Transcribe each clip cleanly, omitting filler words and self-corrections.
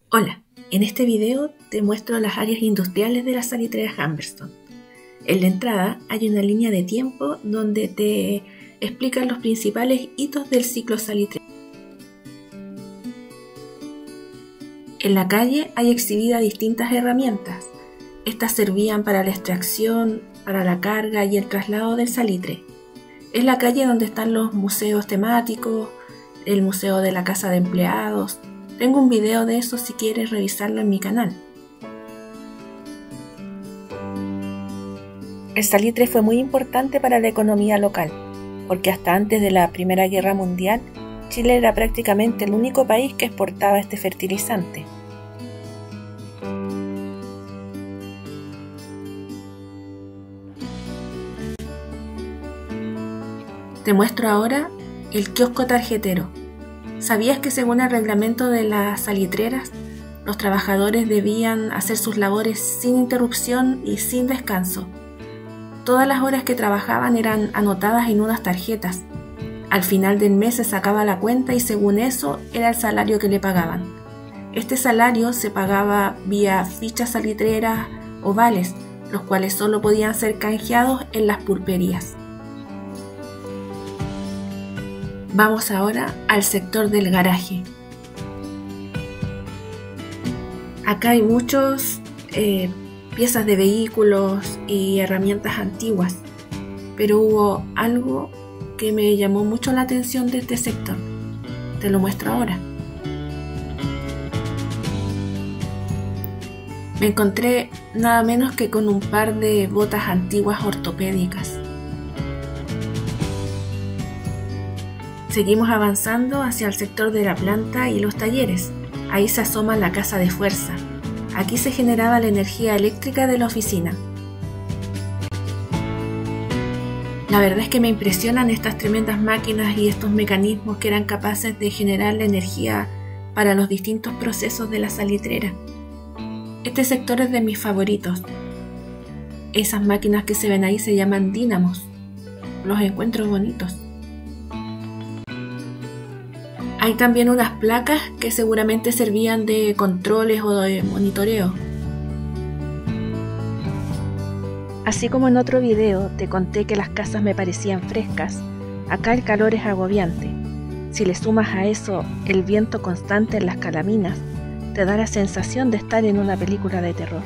Hola, en este video te muestro las áreas industriales de la salitrera Humberstone. En la entrada hay una línea de tiempo donde te explican los principales hitos del ciclo salitrero. En la calle hay exhibidas distintas herramientas. Estas servían para la extracción, para la carga y el traslado del salitre. Es la calle donde están los museos temáticos, el museo de la casa de empleados. Tengo un video de eso si quieres revisarlo en mi canal. El salitre fue muy importante para la economía local, porque hasta antes de la Primera Guerra Mundial, Chile era prácticamente el único país que exportaba este fertilizante. Te muestro ahora el kiosco tarjetero. ¿Sabías que según el reglamento de las salitreras, los trabajadores debían hacer sus labores sin interrupción y sin descanso? Todas las horas que trabajaban eran anotadas en unas tarjetas. Al final del mes se sacaba la cuenta y según eso era el salario que le pagaban. Este salario se pagaba vía fichas salitreras o vales, los cuales solo podían ser canjeados en las pulperías. Vamos ahora al sector del garaje. Acá hay muchas piezas de vehículos y herramientas antiguas, pero hubo algo que me llamó mucho la atención de este sector. Te lo muestro ahora. Me encontré nada menos que con un par de botas antiguas ortopédicas. Seguimos avanzando hacia el sector de la planta y los talleres. Ahí se asoma la casa de fuerza. Aquí se generaba la energía eléctrica de la oficina. La verdad es que me impresionan estas tremendas máquinas y estos mecanismos que eran capaces de generar la energía para los distintos procesos de la salitrera. Este sector es de mis favoritos. Esas máquinas que se ven ahí se llaman dínamos. Los encuentro bonitos. Hay también unas placas que seguramente servían de controles o de monitoreo. Así como en otro video te conté que las casas me parecían frescas, acá el calor es agobiante. Si le sumas a eso el viento constante en las calaminas, te da la sensación de estar en una película de terror.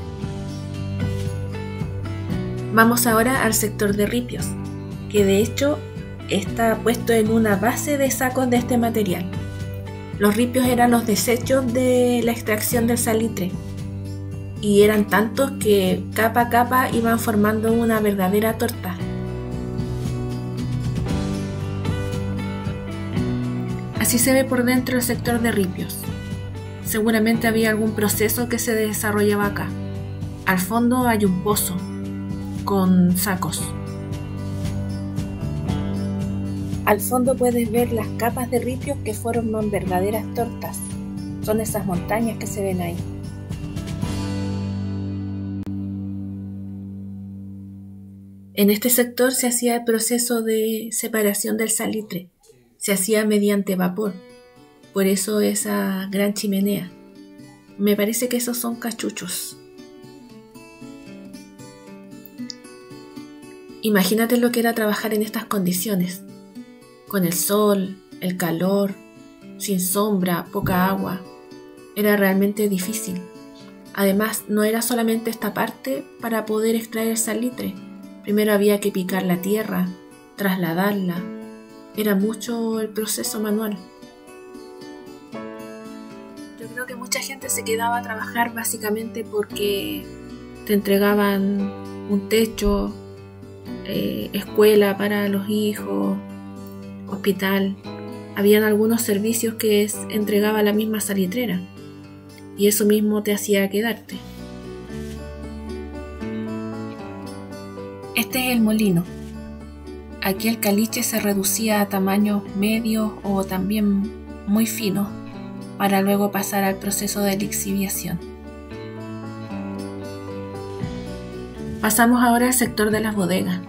Vamos ahora al sector de ripios, que de hecho está puesto en una base de sacos de este material. Los ripios eran los desechos de la extracción del salitre y eran tantos que capa a capa iban formando una verdadera torta. Así se ve por dentro el sector de ripios. Seguramente había algún proceso que se desarrollaba acá. Al fondo hay un pozo con sacos. Al fondo puedes ver las capas de ripios que forman verdaderas tortas. Son esas montañas que se ven ahí. En este sector se hacía el proceso de separación del salitre. Se hacía mediante vapor. Por eso esa gran chimenea. Me parece que esos son cachuchos. Imagínate lo que era trabajar en estas condiciones. Con el sol, el calor, sin sombra, poca agua. Era realmente difícil. Además, no era solamente esta parte para poder extraer el salitre. Primero había que picar la tierra, trasladarla. Era mucho el proceso manual. Yo creo que mucha gente se quedaba a trabajar básicamente porque te entregaban un techo, escuela para los hijos, hospital. Habían algunos servicios que entregaba la misma salitrera y eso mismo te hacía quedarte. Este es el molino. Aquí el caliche se reducía a tamaños medios o también muy finos para luego pasar al proceso de lixiviación. Pasamos ahora al sector de las bodegas.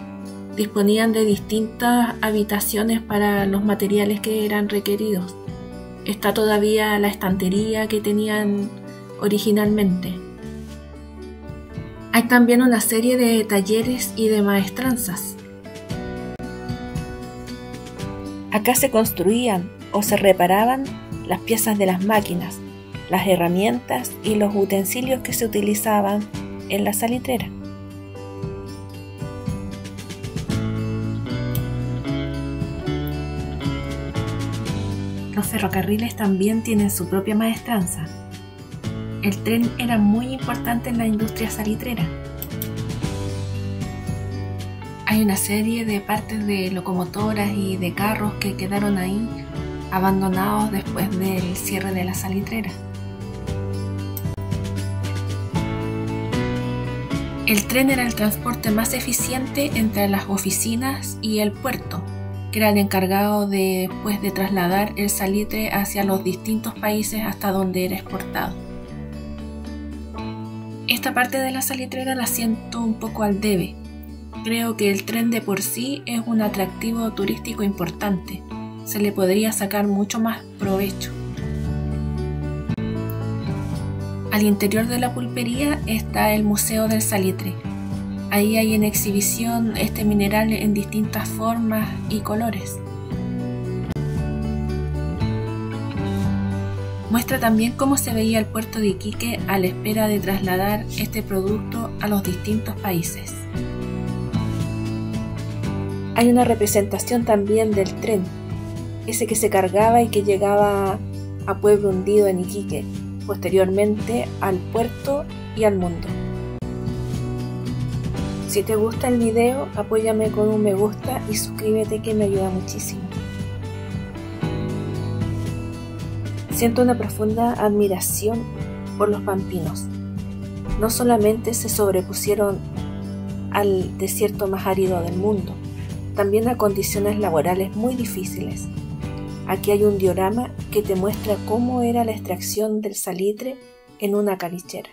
Disponían de distintas habitaciones para los materiales que eran requeridos. Está todavía la estantería que tenían originalmente. Hay también una serie de talleres y de maestranzas. Acá se construían o se reparaban las piezas de las máquinas, las herramientas y los utensilios que se utilizaban en la salitrera. Los ferrocarriles también tienen su propia maestranza. El tren era muy importante en la industria salitrera. Hay una serie de partes de locomotoras y de carros que quedaron ahí abandonados después del cierre de la salitrera. El tren era el transporte más eficiente entre las oficinas y el puerto, que era el encargado de trasladar el salitre hacia los distintos países hasta donde era exportado. Esta parte de la salitrera la siento un poco al debe. Creo que el tren de por sí es un atractivo turístico importante. Se le podría sacar mucho más provecho. Al interior de la pulpería está el Museo del Salitre. Ahí hay en exhibición este mineral en distintas formas y colores. Muestra también cómo se veía el puerto de Iquique a la espera de trasladar este producto a los distintos países. Hay una representación también del tren, ese que se cargaba y que llegaba a Pueblo Hundido en Iquique, posteriormente al puerto y al mundo. Si te gusta el video, apóyame con un me gusta y suscríbete, que me ayuda muchísimo. Siento una profunda admiración por los pampinos. No solamente se sobrepusieron al desierto más árido del mundo, también a condiciones laborales muy difíciles. Aquí hay un diorama que te muestra cómo era la extracción del salitre en una calichera.